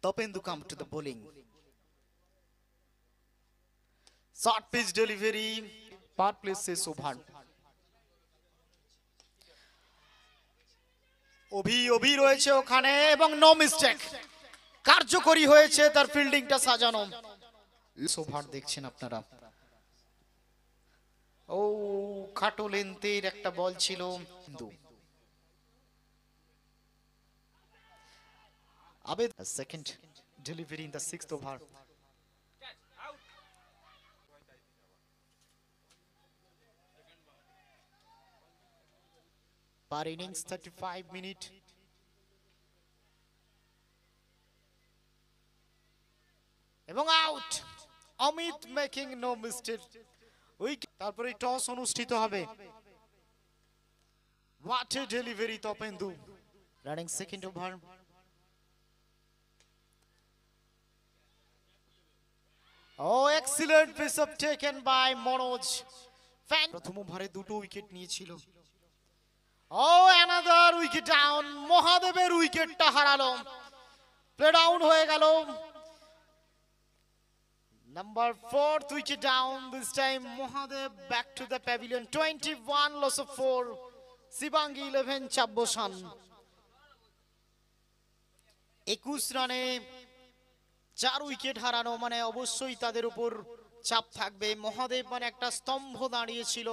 Topendu come to the bowling. Short pitch delivery. Power play শেষ over. অভি রয়েছে ওখানে এবং নো মিস্টেক। কার্যকরী হয়েছে তার ফিল্ডিংটা সাজানো। ওভার দেখছেন আপনারা। ও খাটো লেন্থের একটা বল ছিল। Abid, a second delivery in the 6th over. Per innings 35 minutes. এবং out. Amit making no mistake. তারপরে টস অনুষ্ঠিত হবে। What a delivery Topendu. Running second over. Oh, excellent piece up taken by Manoj. প্রথম ওভারে দুটো উইকেট নিয়েছিল। Oh, another wicket down. মহাদেবের উইকেটটা হারালো। প্লে ডাউন হয়ে গেল। Number 4th wicket down. This time Mohadev back to the pavilion. 21 loss of 4. Sibangi 11 Chabbosan. 21 রানে 4 wicket হারানো মানে অবশ্যই তাদের উপর চাপ থাকবে। মহাদেব মানে একটা স্তম্ভ দাঁড়িয়েছিল।